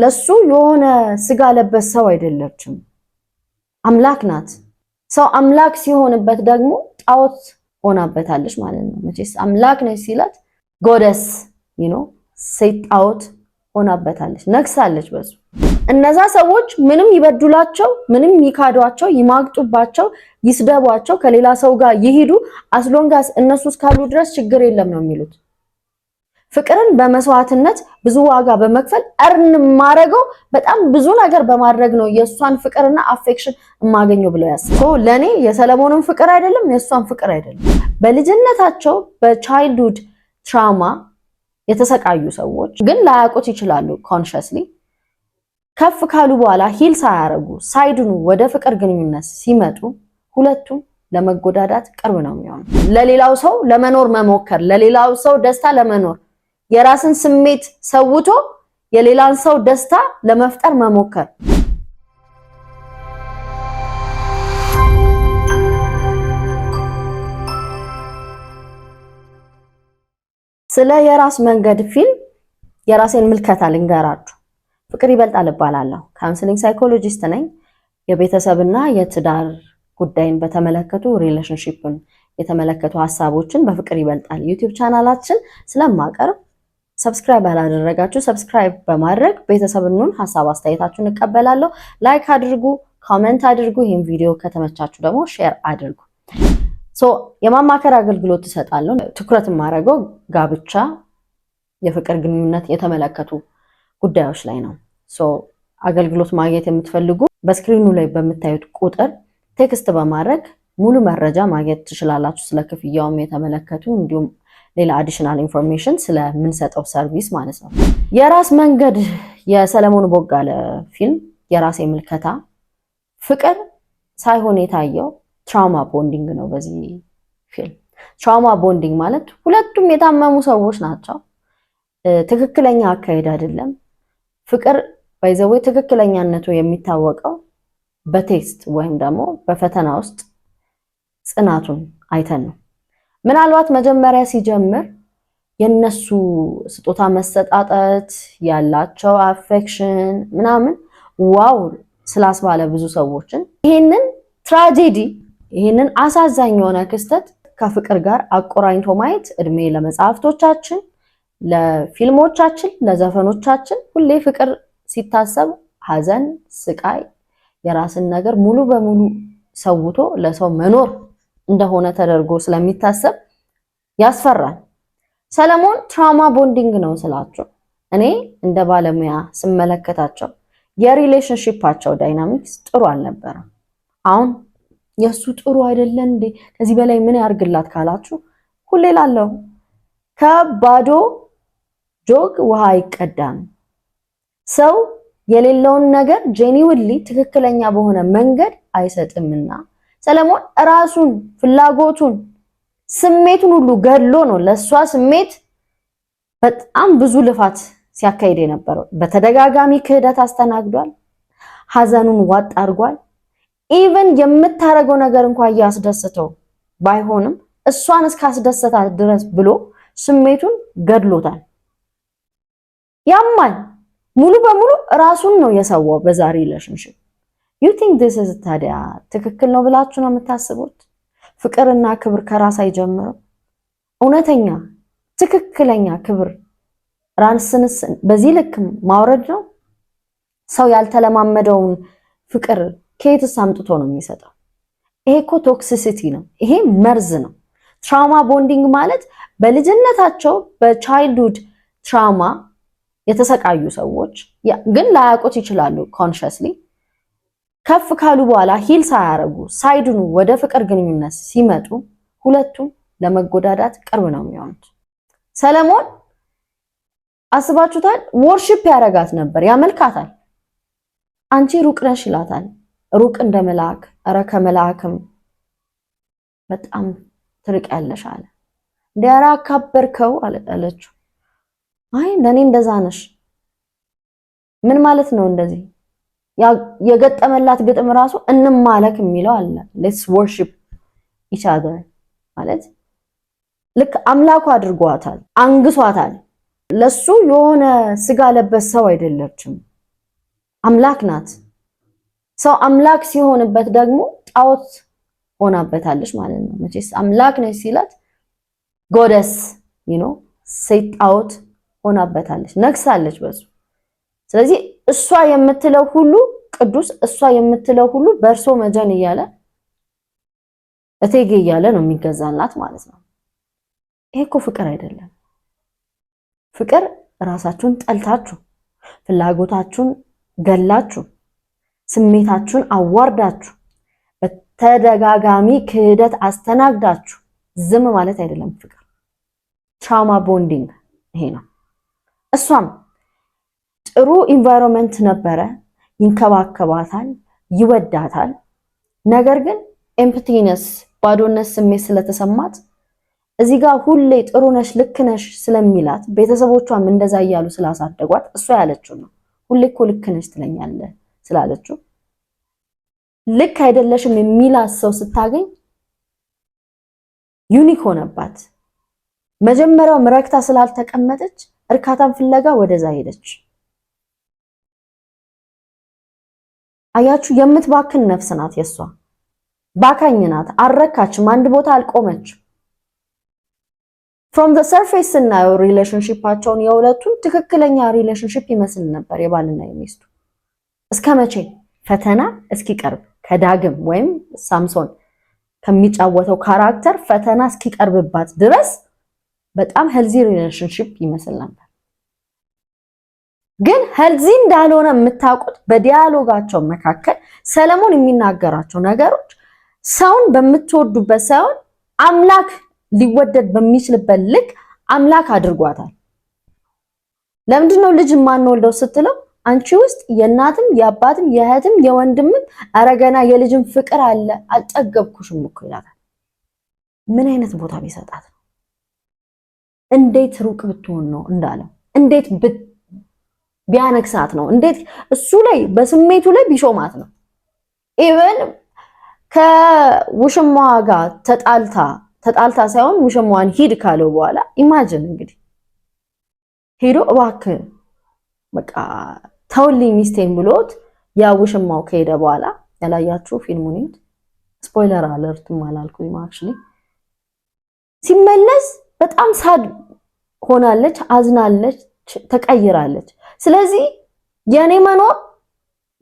ለሱ የሆነ ስጋ ለበስ ሰው አይደለችም አምላክ ናት ሰው አምላክ ሲሆንበት ደግሞ ጣዖት ሆናበታለች ማለት ነው መቼስ አምላክ ነች ሲላት ጎደስ ሴት ጣዖት ሆናበታለች ነክሳለች በሱ እነዛ ሰዎች ምንም ይበዱላቸው ምንም ይካዷቸው ይማግጡባቸው ይስደቧቸው ከሌላ ሰው ጋር ይሄዱ አስሎንጋስ እነሱስ ካሉ ድረስ ችግር የለም ነው የሚሉት ፍቅርን በመስዋዕትነት ብዙ ዋጋ በመክፈል እርን ማረገው በጣም ብዙ ነገር በማድረግ ነው የሷን ፍቅርና አፌክሽን ማገኘው ብለው ያስቡ ለኔ የሰለሞንን ፍቅር አይደለም የሷን ፍቅር አይደለም በልጅነታቸው በቻይልድሁድ ትራውማ የተሰቃዩ ሰዎች ግን ላያውቁት ይችላሉ ኮንሺየስሊ ከፍ ካሉ በኋላ ሂል ሳያረጉ ሳይድኑ ወደ ፍቅር ግንኙነት ሲመጡ ሁለቱም ለመጎዳዳት ቅርብ ነው የሚሆነው ለሌላው ሰው ለመኖር መሞከር ለሌላው ሰው ደስታ ለመኖር የራስን ስሜት ሰውቶ የሌላን ሰው ደስታ ለመፍጠር መሞከር ስለ የራስ መንገድ ፊልም የራሴን ምልከታ ልንገራችሁ ፍቅር ይበልጣል እባላለሁ ካውንስሊንግ ሳይኮሎጂስት ነኝ የቤተሰብና የትዳር ጉዳይን በተመለከቱ ሪሌሽንሺፕን የተመለከቱ ሐሳቦችን በፍቅር ይበልጣል ዩቲዩብ ቻናላችን ስለማቀርብ ሰብስክራይብ ያላደረጋችሁ ሰብስክራይብ በማድረግ ቤተሰብኑን ሐሳብ አስተያየታችሁን እቀበላለሁ ላይክ አድርጉ ኮሜንት አድርጉ ይሄን ቪዲዮ ከተመቻችሁ ደግሞ ሼር አድርጉ የማማከር አገልግሎት ተሰጣለሁ ትኩረት ማረገው ጋብቻ የፍቅር ግንኙነት የተመለከቱ ጉዳዮች ላይ ነው አገልግሎት ማግኘት የምትፈልጉ በስክሪኑ ላይ በመታየት ቁጥር ቴክስት በማድረግ ሙሉ መረጃ ማግኘት ትችላላችሁ ስለ ክፍያውም የተመለከቱ እንዲሁም ሌላ አዲሽናል ኢንፎርሜሽን ስለምንሰጠው ሰርቪስ ማለት ነው የራስ መንገድ የሰለሞን ቦጋለ ፊልም የራሴ ምልከታ ፍቅር ሳይሆን የታየው ትራውማ ቦንዲንግ ነው በዚህ ፊልም ትራውማ ቦንዲንግ ማለት ሁለቱም የታመሙ ሰዎች ናቸው ትክክለኛ አካሄድ አይደለም ፍቅር ባይዘው ትክክለኛነቱ የሚታወቀው በቴስት ወይም ደግሞ በፈተና ውስጥ ጽናቱን አይተን ነው ምናልባት መጀመሪያ ሲጀምር የነሱ ስጦታ መሰጣጣት ያላቸው አፌክሽን ምናምን ዋው ስላስባለ ብዙ ሰዎችን ይሄንን ትራጀዲ ይሄንን አሳዛኝ የሆነ ክስተት ከፍቅር ጋር አቆራኝቶ ማየት እድሜ ለመጽሐፍቶቻችን ለፊልሞቻችን ለዘፈኖቻችን ሁሌ ፍቅር ሲታሰብ ሐዘን ስቃይ የራስን ነገር ሙሉ በሙሉ ሰውቶ ለሰው መኖር እንደሆነ ተደርጎ ስለሚታሰብ ያስፈራል ሰለሞን ትራውማ ቦንዲንግ ነው ስላችሁ እኔ እንደ ባለሙያ ስመለከታቸው የሪሌሽንሺፓቸው ዳይናሚክስ ጥሩ አልነበረም አሁን የሱ ጥሩ አይደለም እንዴ ከዚህ በላይ ምን ያርግላት ካላችሁ ሁሌ ላለው ከባዶ ጆግ ውሃ ይቀዳም ሰው የሌለውን ነገር ጄኒውንሊ ትክክለኛ በሆነ መንገድ አይሰጥምና ሰለሞን ራሱን ፍላጎቱን ስሜቱን ሁሉ ገድሎ ነው ለሷ ስሜት በጣም ብዙ ልፋት ሲያካሂድ የነበረው በተደጋጋሚ ክህደት አስተናግዷል ሐዘኑን ዋጥ አድርጓል ኢቭን የምታረገው ነገር እንኳን ያስደስተው ባይሆንም እሷን እስካስደሰታት ድረስ ብሎ ስሜቱን ገድሎታል ያማን ሙሉ በሙሉ ራሱን ነው የሰዋው በዛ ሪሌሽንሺፕ you think this is ታዲያ ትክክል ነው ብላችሁ ነው የምታስቡት ፍቅርና ክብር ከራስ አይጀምርም እውነተኛ ትክክለኛ ክብር ራስንስ በዚህ ልክ ማውረድ ነው ሰው ያልተለማመደውን ፍቅር ከየትስ አምጥቶ ነው የሚሰጠው ይሄ እኮ ቶክሲሲቲ ነው ይሄ መርዝ ነው ትራውማ ቦንዲንግ ማለት በልጅነታቸው በቻይልድሁድ ትራውማ የተሰቃዩ ሰዎች ግን ላያውቁት ይችላሉ ኮንሺየስሊ ከፍ ካሉ በኋላ ሂል ሳያረጉ ሳይድኑ ወደ ፍቅር ግንኙነት ሲመጡ ሁለቱም ለመጎዳዳት ቅርብ ነው የሚሆኑት ሰለሞን አስባችሁታል ወርሺፕ ያረጋት ነበር ያመልካታል አንቺ ሩቅ ነሽ ይላታል ሩቅ እንደ መልአክ አረ ከመልአክም በጣም ትርቅ ያለሽ አለ እንዲያራ ካበርከው አለችው አይ ለኔ እንደዛ ነሽ ምን ማለት ነው እንደዚህ የገጠመላት ግጥም ራሱ እንማለክ የሚለው አለ let's worship each other ማለት ልክ አምላኩ አድርጓታል አንግሷታል ለሱ የሆነ ስጋ ለበስ ሰው አይደለችም አምላክ ናት። ሰው አምላክ ሲሆንበት ደግሞ ጣዖት ሆናበታለች ማለት ነው። መቼስ አምላክ ነች ሲላት ጎደስ ሴት ጣዖት ሆናበታለች፣ ነግሳለች በሱ። ስለዚህ እሷ የምትለው ሁሉ ቅዱስ፣ እሷ የምትለው ሁሉ በእርሶ መጀን እያለ እቴጌ እያለ ነው የሚገዛላት ማለት ነው። ይሄ እኮ ፍቅር አይደለም። ፍቅር ራሳችሁን ጠልታችሁ፣ ፍላጎታችሁን ገላችሁ፣ ስሜታችሁን አዋርዳችሁ፣ በተደጋጋሚ ክህደት አስተናግዳችሁ ዝም ማለት አይደለም ፍቅር። ትራውማ ቦንዲንግ ይሄ ነው። እሷም ጥሩ ኢንቫይሮንመንት ነበረ፣ ይንከባከባታል፣ ይወዳታል። ነገር ግን ኤምፕቲነስ ባዶነት ስሜት ስለተሰማት እዚህ ጋር ሁሌ ጥሩ ነሽ ልክ ነሽ ስለሚላት ቤተሰቦቿም እንደዛ እያሉ ስላሳደጓት እሷ ያለችው ነው። ሁሌ እኮ ልክ ነሽ ትለኛለህ ስላለችው ልክ አይደለሽም የሚላት ሰው ስታገኝ ዩኒክ ሆነባት። መጀመሪያው ምረክታ ስላልተቀመጠች እርካታን ፍለጋ ወደዛ ሄደች። አያችሁ፣ የምትባክን ነፍስ ናት የሷ። ባካኝ ናት። አልረካችም፣ አንድ ቦታ አልቆመችም። from the surface ስናየው ሪሌሽንሺፓቸውን የሁለቱን ትክክለኛ ሪሌሽንሺፕ ይመስል ነበር የባልና የሚስቱ። እስከ መቼ? ፈተና እስኪቀርብ ከዳግም ወይም ሳምሶን ከሚጫወተው ካራክተር ፈተና እስኪቀርብባት ድረስ በጣም ሄልዚ ሪሌሽንሺፕ ይመስል ነበር። ግን ሄልዚ እንዳልሆነ የምታውቁት በዲያሎጋቸው መካከል ሰለሞን የሚናገራቸው ነገሮች ሰውን በምትወዱበት ሳይሆን አምላክ ሊወደድ በሚችልበት ልክ አምላክ አድርጓታል። ለምንድነው ልጅ ማንወልደው ስትለው አንቺ ውስጥ የእናትም የአባትም የእህትም የወንድምም አረገና የልጅም ፍቅር አለ አልጠገብኩሽም እኮ ይላታል። ምን አይነት ቦታ ቢሰጣት ነው? እንዴት ሩቅ ብትሆን ነው እንዳለው? እንዴት ቢያነክሳት ነው? እንዴት እሱ ላይ በስሜቱ ላይ ቢሾማት ነው? ኢቨን ከውሽማዋ ጋር ተጣልታ ሳይሆን ውሽማዋን ሂድ ካለው በኋላ ኢማጂን እንግዲህ ሄዶ እባክህ በቃ ተውልኝ ሚስቴን ብሎት ያ ውሽማው ከሄደ በኋላ ያላያችሁ ፊልሙን ይሁት ስፖይለር አለርትም አላልኩኝ አክቹሊ ሲመለስ በጣም ሳድ ሆናለች፣ አዝናለች፣ ተቀይራለች። ስለዚህ የኔ መኖር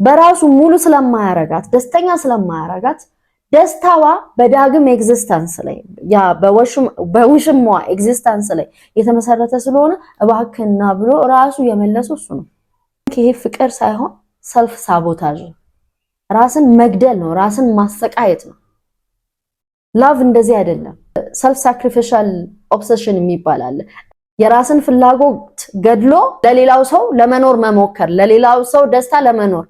በራሱ ሙሉ ስለማያረጋት ደስተኛ ስለማያረጋት ደስታዋ በዳግም ኤግዚስተንስ ላይ ያ በውሽማዋ ኤግዚስተንስ ላይ የተመሰረተ ስለሆነ እባክህና ብሎ ራሱ የመለሰው እሱ ነው። ይሄ ፍቅር ሳይሆን ሰልፍ ሳቦታጅ ራስን መግደል ነው፣ ራስን ማሰቃየት ነው። ላቭ እንደዚህ አይደለም። ሰልፍ ሳክሪፊሻል ኦብሰሽን የሚባል አለ። የራስን ፍላጎት ገድሎ ለሌላው ሰው ለመኖር መሞከር፣ ለሌላው ሰው ደስታ ለመኖር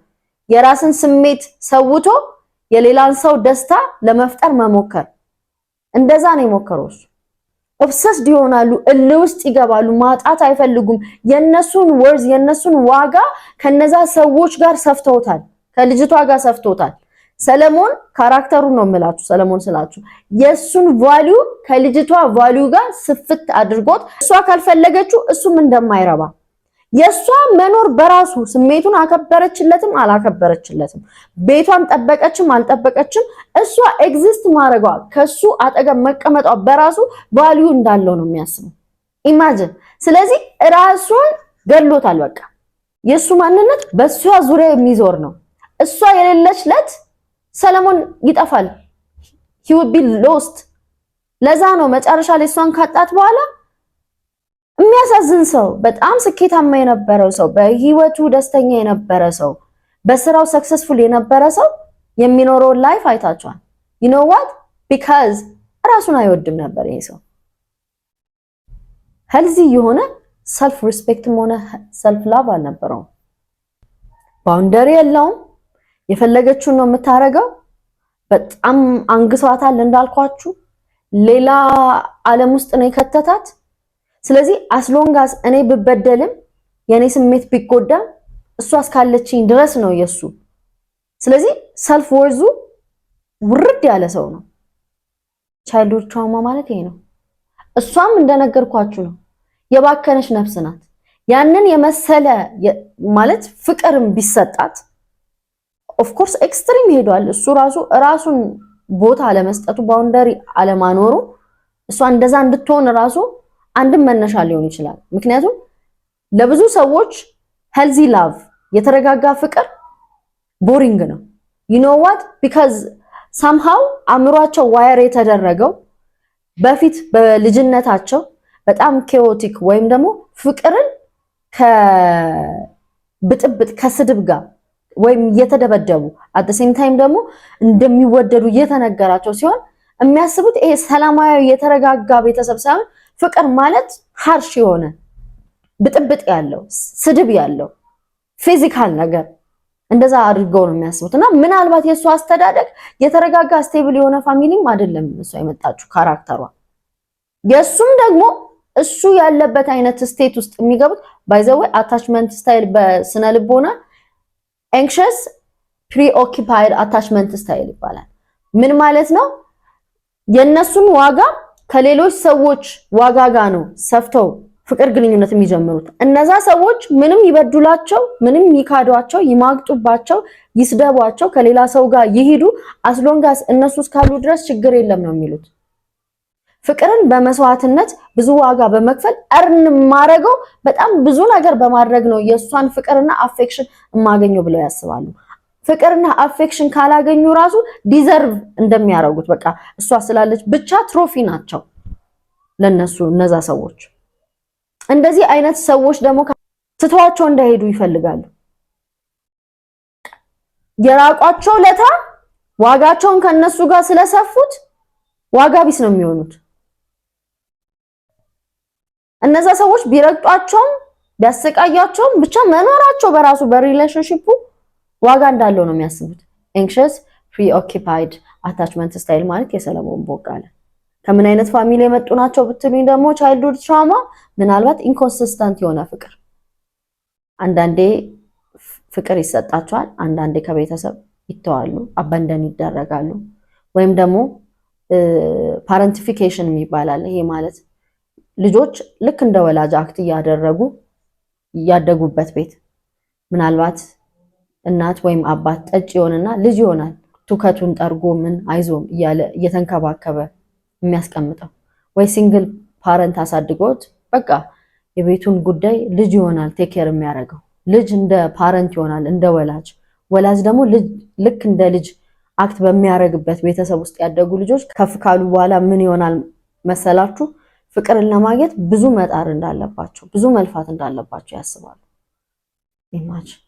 የራስን ስሜት ሰውቶ የሌላን ሰው ደስታ ለመፍጠር መሞከር። እንደዛ ነው የሞከሩት። ኦብሰስድ ይሆናሉ፣ እልህ ውስጥ ይገባሉ፣ ማጣት አይፈልጉም። የነሱን ወርዝ የነሱን ዋጋ ከነዛ ሰዎች ጋር ሰፍተውታል፣ ከልጅቷ ጋር ሰፍተውታል። ሰለሞን ካራክተሩ ነው የምላችሁ። ሰለሞን ስላችሁ የሱን ቫልዩ ከልጅቷ ቫልዩ ጋር ስፍት አድርጎት እሷ ካልፈለገችው እሱም እንደማይረባ የሷ መኖር በራሱ ስሜቱን አከበረችለትም አላከበረችለትም፣ ቤቷን ጠበቀችም አልጠበቀችም፣ እሷ ኤግዚስት ማድረጓ ከሱ አጠገብ መቀመጧ በራሱ ቫልዩ እንዳለው ነው የሚያስበው። ኢማጂን። ስለዚህ ራሱን ገድሎታል። በቃ የሱ ማንነት በሷ ዙሪያ የሚዞር ነው። እሷ የሌለችለት ሰለሞን ይጠፋል። he would be lost። ለዛ ነው መጨረሻ ላይ እሷን ካጣት በኋላ የሚያሳዝን ሰው፣ በጣም ስኬታማ የነበረው ሰው፣ በህይወቱ ደስተኛ የነበረ ሰው፣ በስራው ሰክሰስፉል የነበረ ሰው የሚኖረው ላይፍ አይታችኋል። you know what because ራሱን አይወድም ነበር ይሄ ሰው። ሄልዚ የሆነ ሰልፍ ሪስፔክትም ሆነ ሰልፍ ላቭ አልነበረውም። ባውንደሪ የለውም። የፈለገችውን ነው የምታረገው። በጣም አንግሷታል እንዳልኳችሁ፣ ሌላ ዓለም ውስጥ ነው የከተታት። ስለዚህ አስሎንጋስ እኔ ብበደልም የኔ ስሜት ቢጎዳ እሷ እስካለችኝ ድረስ ነው የሱ። ስለዚህ ሰልፍ ወርዙ ውርድ ያለ ሰው ነው። ቻይልድ ትራውማ ማለት ይሄ ነው። እሷም እንደነገርኳችሁ ነው፣ የባከነች ነፍስ ናት። ያንን የመሰለ ማለት ፍቅርም ቢሰጣት ኦፍ ኮርስ ኤክስትሪም ሄዷል እሱ ራሱን ቦታ ለመስጠቱ ባውንደሪ አለማኖሩ እሷ እንደዛ እንድትሆን ራሱ አንድም መነሻ ሊሆን ይችላል ምክንያቱም ለብዙ ሰዎች ሄልዚ ላቭ የተረጋጋ ፍቅር ቦሪንግ ነው you know what because somehow አምሯቸው ዋየር የተደረገው በፊት በልጅነታቸው በጣም ኬኦቲክ ወይም ደግሞ ፍቅርን ከብጥብጥ ከስድብ ጋር ወይም እየተደበደቡ at the same time ደግሞ እንደሚወደዱ እየተነገራቸው ሲሆን የሚያስቡት ይሄ ሰላማዊ የተረጋጋ ቤተሰብ ሳይሆን ፍቅር ማለት harsh የሆነ ብጥብጥ ያለው ስድብ ያለው ፊዚካል ነገር እንደዛ አድርገው ነው የሚያስቡትና ምናልባት የሱ አስተዳደግ የተረጋጋ ስቴብል የሆነ ፋሚሊም አይደለም እሱ የመጣችው ካራክተሯ የሱም ደግሞ እሱ ያለበት አይነት ስቴት ውስጥ የሚገቡት by the way attachment style በስነ ልቦና anxious preoccupied attachment style ይባላል ምን ማለት ነው የነሱን ዋጋ ከሌሎች ሰዎች ዋጋ ጋር ነው ሰፍተው ፍቅር ግንኙነት የሚጀምሩት እነዛ ሰዎች ምንም ይበዱላቸው ምንም ይካዷቸው ይማግጡባቸው ይስደቧቸው ከሌላ ሰው ጋር ይሄዱ አስሎንጋስ እነሱ እስካሉ ድረስ ችግር የለም ነው የሚሉት ፍቅርን በመስዋዕትነት ብዙ ዋጋ በመክፈል እርን ማረገው በጣም ብዙ ነገር በማድረግ ነው የሷን ፍቅርና አፌክሽን ማገኘው ብለው ያስባሉ ፍቅርና አፌክሽን ካላገኙ ራሱ ዲዘርቭ እንደሚያረጉት በቃ እሷ ስላለች ብቻ ትሮፊ ናቸው ለነሱ እነዛ ሰዎች እንደዚህ አይነት ሰዎች ደግሞ ትተዋቸው እንዳይሄዱ ይፈልጋሉ የራቋቸው ለታ ዋጋቸውን ከነሱ ጋር ስለሰፉት ዋጋ ቢስ ነው የሚሆኑት እነዛ ሰዎች ቢረግጧቸውም ቢያሰቃያቸውም ብቻ መኖራቸው በራሱ በሪሌሽንሺፑ ዋጋ እንዳለው ነው የሚያስቡት anxious preoccupied attachment style ማለት የሰለሞን ቦጋለ ከምን አይነት ፋሚሊ የመጡ ናቸው ብትሉኝ ደግሞ childhood trauma ምናልባት inconsistent የሆነ ፍቅር አንዳንዴ ፍቅር ይሰጣቸዋል አንዳንዴ ከቤተሰብ ይተዋሉ አባንደን ይደረጋሉ ወይም ደግሞ parentification ይባላል ይሄ ማለት ልጆች ልክ እንደ ወላጅ አክት ያደጉበት ቤት ምናልባት እናት ወይም አባት ጠጭ ይሆንና ልጅ ይሆናል ቱከቱን ጠርጎ ምን አይዞም እያለ እየተንከባከበ የሚያስቀምጠው ወይ ሲንግል ፓረንት አሳድጎት በቃ የቤቱን ጉዳይ ልጅ ይሆናል ቴክ ኬር የሚያደርገው ልጅ እንደ ፓረንት ይሆናል እንደ ወላጅ ደግሞ ልክ እንደ ልጅ አክት በሚያደርግበት ቤተሰብ ውስጥ ያደጉ ልጆች ከፍ ካሉ በኋላ ምን ይሆናል መሰላችሁ ፍቅርን ለማግኘት ብዙ መጣር እንዳለባቸው ብዙ መልፋት እንዳለባቸው ያስባሉ ኢማጂን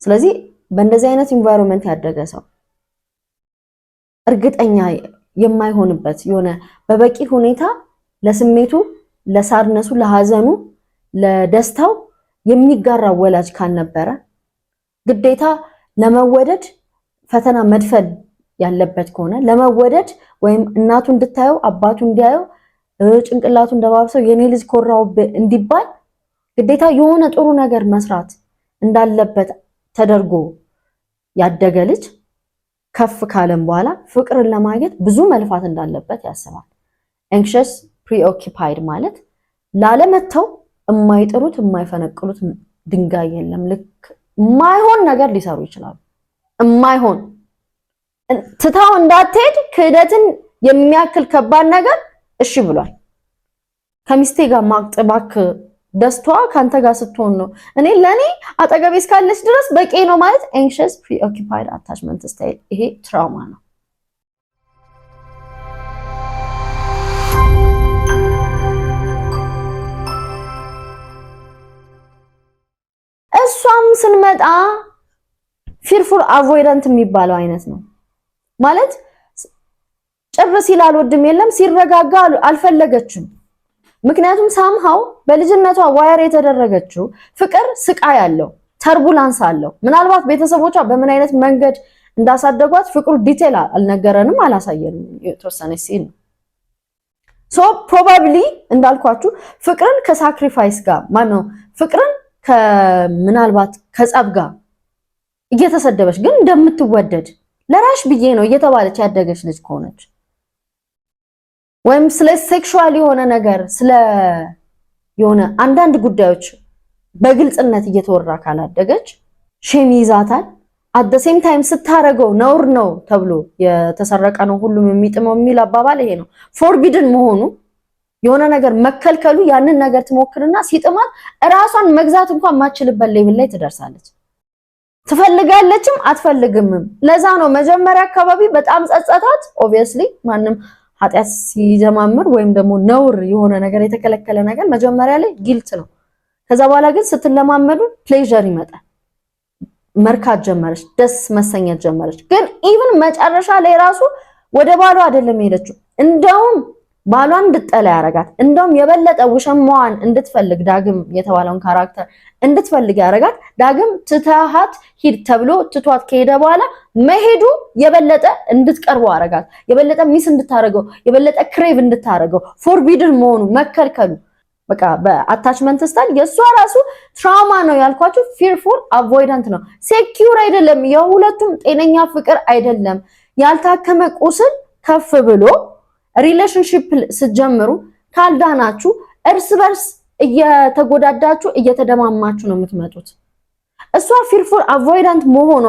ስለዚህ በእንደዚህ አይነት ኢንቫይሮንመንት ያደገ ሰው እርግጠኛ የማይሆንበት የሆነ በበቂ ሁኔታ ለስሜቱ ለሳርነሱ ለሐዘኑ ለደስታው የሚጋራ ወላጅ ካልነበረ ግዴታ ለመወደድ ፈተና መድፈል ያለበት ከሆነ ለመወደድ ወይም እናቱ እንድታየው አባቱ እንዲያየው ጭንቅላቱ እንደባብሰው የኔ ልጅ ኮራው እንዲባል ግዴታ የሆነ ጥሩ ነገር መስራት እንዳለበት ተደርጎ ያደገ ልጅ ከፍ ካለም በኋላ ፍቅርን ለማግኘት ብዙ መልፋት እንዳለበት ያስባል anxious preoccupied ማለት ላለመተው የማይጥሩት የማይፈነቅሉት ድንጋይ የለም ልክ የማይሆን ነገር ሊሰሩ ይችላሉ የማይሆን ትታው እንዳትሄድ ክህደትን የሚያክል ከባድ ነገር እሺ ብሏል ከሚስቴ ጋር ማቅጠባክ ደስታዋ ካንተ ጋር ስትሆን ነው ለኔ አጠገቤ እስካለች ድረስ በቂ ነው ማለት anxious preoccupied attachment style ይሄ ትራውማ ነው እሷም ስንመጣ fearful avoidant የሚባለው አይነት ነው ማለት ጭርስ ይላል ወድም የለም ሲረጋጋ አልፈለገችም ምክንያቱም ሳምሃው በልጅነቷ ዋየር የተደረገችው ፍቅር ስቃይ ያለው ተርቡላንስ አለው ምናልባት ቤተሰቦቿ በምን አይነት መንገድ እንዳሳደጓት ፍቅሩ ዲቴል አልነገረንም አላሳየንም የተወሰነ ሲል ሶ ፕሮባብሊ እንዳልኳችሁ ፍቅርን ከሳክሪፋይስ ጋር ማነው ፍቅርን ከምናልባት ከጸብ ጋር እየተሰደበች ግን እንደምትወደድ ለራሽ ብዬ ነው እየተባለች ያደገች ልጅ ከሆነች ወይም ስለ ሴክሹዋል የሆነ ነገር ስለ የሆነ አንዳንድ ጉዳዮች በግልጽነት እየተወራ ካላደገች ሼም ይዛታል። አት ዘ ሴም ታይም ስታረገው ነውር ነው ተብሎ የተሰረቀ ነው ሁሉም የሚጥመው የሚል አባባል ይሄ ነው። ፎርቢድን መሆኑ የሆነ ነገር መከልከሉ ያንን ነገር ትሞክርና ሲጥማት እራሷን መግዛት እንኳን ማችልበት ሌቭል ላይ ትደርሳለች። ትፈልጋለችም አትፈልግምም። ለዛ ነው መጀመሪያ አካባቢ በጣም ጸጸታት። ኦብቪየስሊ ማንም ኃጢአት ሲጀማምር ወይም ደግሞ ነውር የሆነ ነገር የተከለከለ ነገር መጀመሪያ ላይ ጊልት ነው። ከዛ በኋላ ግን ስትለማመዱ ፕሌዠር ይመጣል። መርካት ጀመረች፣ ደስ መሰኘት ጀመረች። ግን ኢቭን መጨረሻ ላይ ራሱ ወደ ባሏ አይደለም ሄደችው፣ እንደውም ባሏን እንድትጠላ ያረጋት፣ እንደውም የበለጠ ውሽማዋን እንድትፈልግ ዳግም የተባለውን ካራክተር እንድትፈልግ ያረጋት። ዳግም ትተሃት ሂድ ተብሎ ትቷት ከሄደ በኋላ መሄዱ የበለጠ እንድትቀርበው አረጋት፣ የበለጠ ሚስ እንድታረገው፣ የበለጠ ክሬቭ እንድታረገው፣ ፎርቢድን መሆኑ መከልከሉ በቃ በአታችመንት ስታይል የሷ ራሱ ትራውማ ነው ያልኳችሁ። ፊርፉል አቮይዳንት ነው፣ ሴኪዩር አይደለም። የሁለቱም ጤነኛ ፍቅር አይደለም። ያልታከመ ቁስል ከፍ ብሎ ሪሌሽንሺፕ ስትጀምሩ ካልዳናችሁ እርስ በርስ እየተጎዳዳችሁ እየተደማማችሁ ነው የምትመጡት። እሷ ፊርፉል አቮይዳንት መሆኗ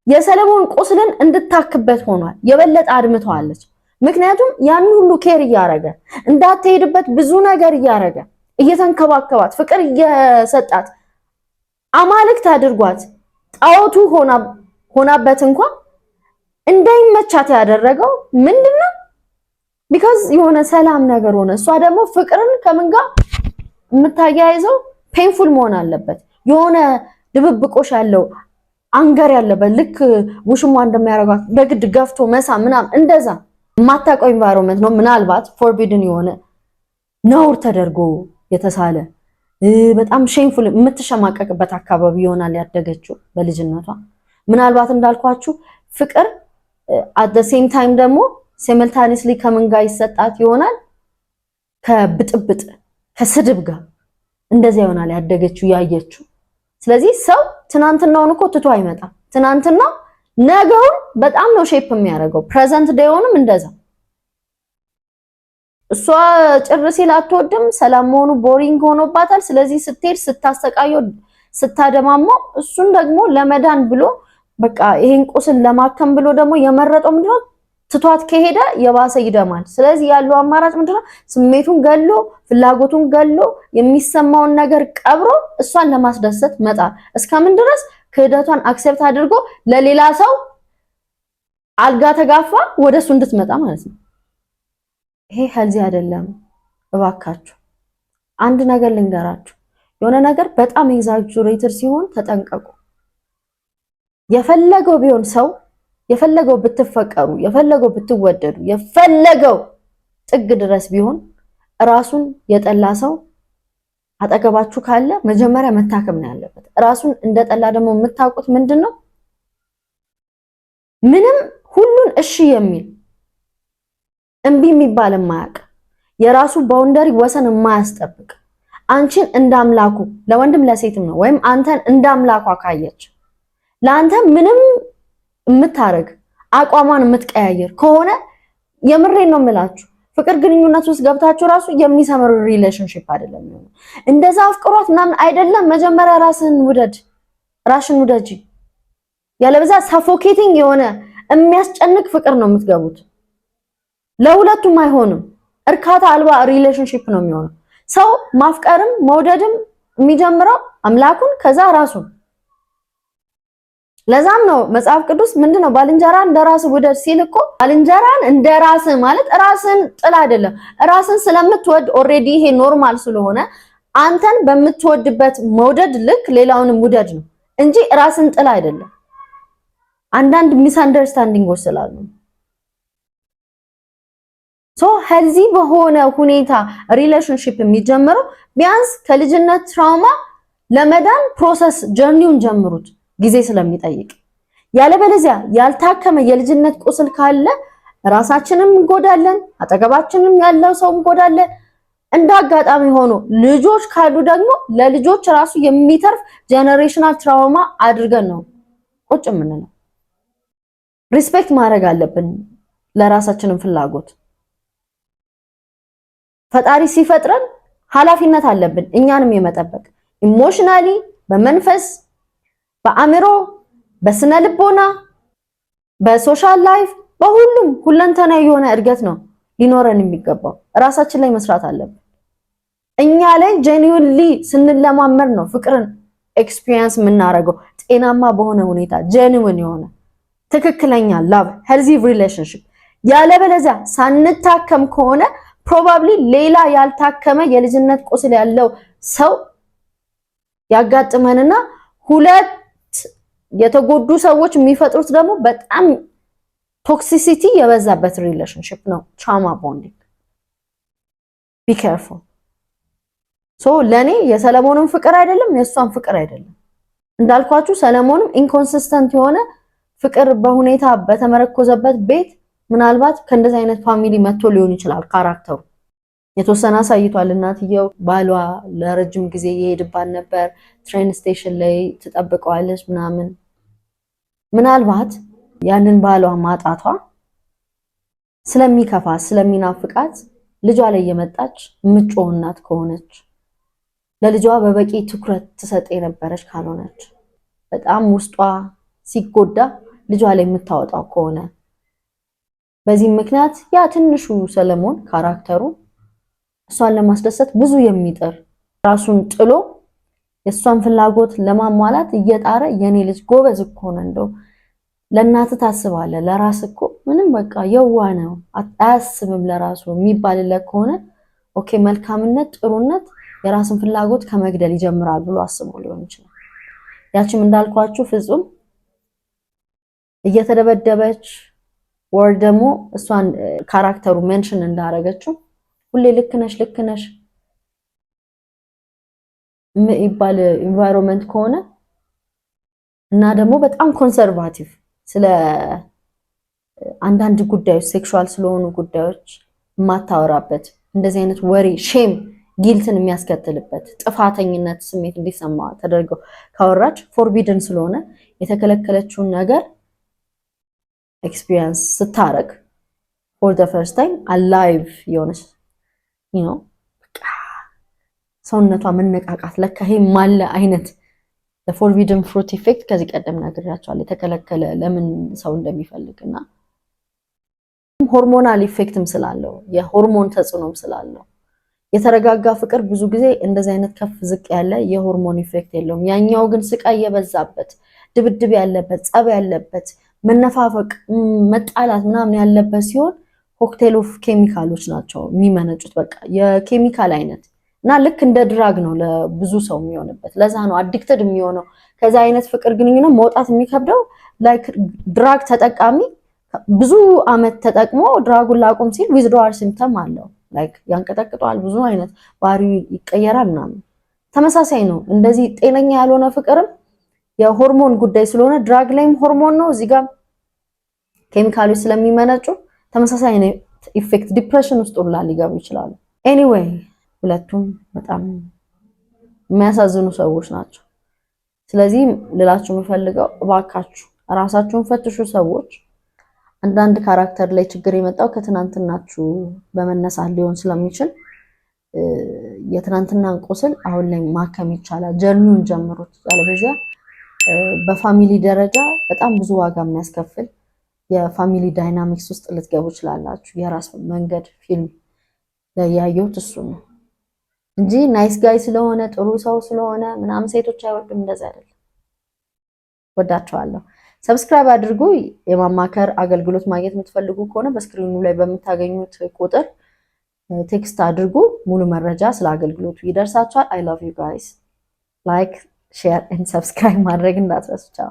የሰለሞን ቁስልን እንድታክበት ሆኗል። የበለጠ አድምተዋለች። ምክንያቱም ያን ሁሉ ኬር እያረገ እንዳትሄድበት ብዙ ነገር እያረገ እየተንከባከባት ፍቅር እየሰጣት አማልክት አድርጓት ጣዖቱ ሆናበት እንኳን እንዳይመቻት ያደረገው ምንድነው? ቢካዝ የሆነ ሰላም ነገር ሆነ። እሷ ደግሞ ፍቅርን ከምን ጋር የምታያይዘው ፔንፉል መሆን አለበት። የሆነ ድብብቆሽ ያለው አንገር ያለበት ልክ ውሽሟ እንደሚያደርጓት በግድ ገፍቶ መሳ ምናምን እንደዛ የማታውቀው ኢንቫይሮንመንት ነው። ምናልባት ፎርቢድን የሆነ ነውር ተደርጎ የተሳለ በጣም ሼምፉል የምትሸማቀቅበት አካባቢ ይሆናል ያደገችው በልጅነቷ። ምናልባት እንዳልኳችሁ ፍቅር አት ዘ ሴም ታይም ደግሞ ሲምልታኒስሊ ከምን ጋር ይሰጣት ይሆናል? ከብጥብጥ ከስድብ ጋር እንደዚያ ይሆናል ያደገችው ያየችው። ስለዚህ ሰው ትናንትናውን እኮ ትቶ አይመጣም። ትናንትና ነገውን በጣም ነው ሼፕ የሚያደርገው። ፕሬዘንት ዴይውንም እንደዛ። እሷ ጭር ሲል አትወድም፣ ሰላም መሆኑ ቦሪንግ ሆኖባታል። ስለዚህ ስትሄድ ስታሰቃየው ስታደማማው፣ እሱን ደግሞ ለመዳን ብሎ በቃ ይሄን ቁስል ለማከም ብሎ ደግሞ የመረጠው ምንድነው? ትቷት ከሄደ የባሰ ይደማል። ስለዚህ ያለው አማራጭ ምንድነው? ስሜቱን ገሎ ፍላጎቱን ገሎ የሚሰማውን ነገር ቀብሮ እሷን ለማስደሰት መጣር። እስከምን ድረስ? ክህደቷን አክሴፕት አድርጎ ለሌላ ሰው አልጋ ተጋፋ ወደሱ እንድትመጣ ማለት ነው። ይሄ ሄልዚ አይደለም። እባካችሁ አንድ ነገር ልንገራችሁ። የሆነ ነገር በጣም ኤግዛጀሬትድ ሲሆን ተጠንቀቁ። የፈለገው ቢሆን ሰው የፈለገው ብትፈቀሩ የፈለገው ብትወደዱ የፈለገው ጥግ ድረስ ቢሆን ራሱን የጠላ ሰው አጠገባችሁ ካለ መጀመሪያ መታከም ነው ያለበት። ራሱን እንደጠላ ደግሞ የምታውቁት ምንድነው? ምንም ሁሉን እሺ የሚል እምቢ የሚባል የማያውቅ የራሱ ባውንደሪ ወሰን የማያስጠብቅ አንቺን እንዳምላኩ ለወንድም ለሴትም ነው ወይም አንተን እንዳምላኩ ካየች ለአንተ ምንም የምታረግ አቋሟን የምትቀያየር ከሆነ የምሬን ነው የምላችሁ፣ ፍቅር ግንኙነት ውስጥ ገብታችሁ ራሱ የሚሰምር ሪሌሽንሺፕ አይደለም። እንደዛ አፍቅሯት ምናምን አይደለም። መጀመሪያ ራስን ውደድ፣ ራስን ውደጂ። ያለበዛ ሳፎኬቲንግ የሆነ የሚያስጨንቅ ፍቅር ነው የምትገቡት። ለሁለቱም አይሆንም። እርካታ አልባ ሪሌሽንሺፕ ነው የሚሆነው። ሰው ማፍቀርም መውደድም የሚጀምረው አምላኩን ከዛ ራሱን። ለዛም ነው መጽሐፍ ቅዱስ ምንድነው ባልንጀራን እንደራስ ውደድ ሲል እኮ ባልንጀራን እንደራስ ማለት ራስን ጥል አይደለም። ራስን ስለምትወድ ኦሬዲ ይሄ ኖርማል ስለሆነ አንተን በምትወድበት መውደድ ልክ ሌላውንም ውደድ ነው እንጂ ራስን ጥል አይደለም። አንዳንድ ሚስ አንደርስታንዲንጎች ስላሉ ሄልዚ በሆነ ሁኔታ ሪሌሽንሺፕ የሚጀምረው ቢያንስ ከልጅነት ትራውማ ለመዳን ፕሮሰስ ጀርኒውን ጀምሩት፣ ጊዜ ስለሚጠይቅ። ያለበለዚያ ያልታከመ የልጅነት ቁስል ካለ ራሳችንም እንጎዳለን፣ አጠገባችንም ያለው ሰው እንጎዳለን። እንደ አጋጣሚ ሆኖ ልጆች ካሉ ደግሞ ለልጆች ራሱ የሚተርፍ ጄኔሬሽናል ትራውማ አድርገን ነው ቁጭ የምንለው። ሪስፔክት ማድረግ አለብን ለራሳችንን ፍላጎት። ፈጣሪ ሲፈጥረን ኃላፊነት አለብን እኛንም የመጠበቅ ኢሞሽናሊ፣ በመንፈስ፣ በአእምሮ፣ በስነ ልቦና፣ በሶሻል ላይፍ፣ በሁሉም ሁለንተናዊ የሆነ እድገት ነው ሊኖረን የሚገባው። ራሳችን ላይ መስራት አለብን። እኛ ላይ ጄኒዩንሊ ስንለማመድ ነው ፍቅርን ኤክስፒሪየንስ የምናደርገው ጤናማ በሆነ ሁኔታ ጄኒዩን የሆነ ትክክለኛ ላቭ ሄልዚ ሪሌሽንሺፕ። ያለበለዚያ ሳንታከም ከሆነ ፕሮባብሊ ሌላ ያልታከመ የልጅነት ቁስል ያለው ሰው ያጋጥመንና ሁለት የተጎዱ ሰዎች የሚፈጥሩት ደግሞ በጣም ቶክሲሲቲ የበዛበት ሪሌሽንሺፕ ነው ትራማ ቦንዲንግ። ቢ ኬርፉል። ሶ ለኔ የሰለሞንም ፍቅር አይደለም የእሷን ፍቅር አይደለም። እንዳልኳችሁ ሰለሞንም ኢንኮንሲስተንት የሆነ ፍቅር በሁኔታ በተመረኮዘበት ቤት ምናልባት ከእንደዚህ አይነት ፋሚሊ መጥቶ ሊሆን ይችላል። ካራክተሩ የተወሰነ አሳይቷል። እናትየው ባሏ ለረጅም ጊዜ ይሄድባት ነበር፣ ትሬን ስቴሽን ላይ ትጠብቀዋለች ምናምን። ምናልባት ያንን ባሏ ማጣቷ ስለሚከፋ ስለሚናፍቃት ልጇ ላይ የመጣች ምጮህ እናት ከሆነች፣ ለልጇ በበቂ ትኩረት ትሰጥ የነበረች ካልሆነች፣ በጣም ውስጧ ሲጎዳ ልጇ ላይ የምታወጣው ከሆነ፣ በዚህ ምክንያት ያ ትንሹ ሰለሞን ካራክተሩ እሷን ለማስደሰት ብዙ የሚጥር ራሱን ጥሎ የእሷን ፍላጎት ለማሟላት እየጣረ የኔ ልጅ ጎበዝ እኮ ነው እንደው ለእናት ታስባለህ ለራስ እኮ ምንም በቃ የዋ ነው አያስብም ለራሱ የሚባልለት ከሆነ ኦኬ መልካምነት ጥሩነት የራስን ፍላጎት ከመግደል ይጀምራል ብሎ አስቦ ሊሆን ይችላል። ያቺም እንዳልኳችሁ ፍጹም እየተደበደበች ወር ደግሞ እሷን ካራክተሩ ሜንሽን እንዳረገችው ሁሌ ልክ ነሽ ይባል ኢንቫይሮንመንት ከሆነ እና ደግሞ በጣም ኮንሰርቫቲቭ ስለ አንዳንድ ጉዳዮች ሴክሹዋል ስለሆኑ ጉዳዮች ማታወራበት እንደዚህ አይነት ወሬ ሼም ጊልትን የሚያስከትልበት ጥፋተኝነት ስሜት እንዲሰማ ተደርገው ካወራች ፎርቢድን ስለሆነ የተከለከለችውን ነገር ኤክስፒሪየንስ ስታረግ ፎር ዘ ፈርስት ታይም አላይቭ የሆነች ሰውነቷ መነቃቃት ለካ ይሄ ማለ አይነት ለፎርቢድን ፍሩት ኢፌክት ከዚህ ቀደም ነግሬያቸዋለሁ። የተከለከለ ለምን ሰው እንደሚፈልግና ሆርሞናል ኢፌክትም ስላለው የሆርሞን ተጽዕኖም ስላለው የተረጋጋ ፍቅር ብዙ ጊዜ እንደዚህ አይነት ከፍ ዝቅ ያለ የሆርሞን ኢፌክት የለውም። ያኛው ግን ስቃይ የበዛበት ድብድብ ያለበት ጸብ ያለበት መነፋፈቅ መጣላት ምናምን ያለበት ሲሆን ኮክቴል ኦፍ ኬሚካሎች ናቸው የሚመነጩት። በቃ የኬሚካል አይነት እና ልክ እንደ ድራግ ነው ለብዙ ሰው የሚሆንበት። ለዛ ነው አዲክትድ የሚሆነው። ከዛ አይነት ፍቅር ግንኙነት መውጣት የሚከብደው ላይክ ድራግ ተጠቃሚ ብዙ አመት ተጠቅሞ ድራጉን ላቆም ሲል ዊዝድሮዋል ሲምፕተም አለው። ላይክ ያንቀጠቅጠዋል፣ ብዙ አይነት ባህሪው ይቀየራል ምናምን። ተመሳሳይ ነው እንደዚህ ጤነኛ ያልሆነ ፍቅርም የሆርሞን ጉዳይ ስለሆነ ድራግ ላይም ሆርሞን ነው፣ እዚህ ጋር ኬሚካሎች ስለሚመነጩ ተመሳሳይ ነው ኢፌክት። ዲፕሬሽን ውስጥ ሁላ ሊገቡ ይችላሉ። ኤኒዌይ ሁለቱም በጣም የሚያሳዝኑ ሰዎች ናቸው። ስለዚህ ልላችሁ የምፈልገው እባካችሁ ራሳችሁን ፈትሹ ሰዎች። አንዳንድ ካራክተር ላይ ችግር የመጣው ከትናንትናችሁ በመነሳት ሊሆን ስለሚችል የትናንትናን ቁስል አሁን ላይ ማከም ይቻላል። ጀርኒውን ጀምሩት። ያለበዚያ በፋሚሊ ደረጃ በጣም ብዙ ዋጋ የሚያስከፍል የፋሚሊ ዳይናሚክስ ውስጥ ልትገቡ ይችላላችሁ። የራስ መንገድ ፊልም ላይ ያየሁት እሱ ነው እንጂ ናይስ ጋይ ስለሆነ ጥሩ ሰው ስለሆነ ምናምን ሴቶች አይወዱም። እንደዛ አይደለም። ወዳቸዋለሁ። ሰብስክራይብ አድርጉ። የማማከር አገልግሎት ማግኘት የምትፈልጉ ከሆነ በስክሪኑ ላይ በምታገኙት ቁጥር ቴክስት አድርጉ። ሙሉ መረጃ ስለ አገልግሎቱ ይደርሳችኋል። አይ ላቭ ዩ ጋይስ። ላይክ ሼር ኤንድ ሰብስክራይብ ማድረግ እንዳትረሱ። ቻው።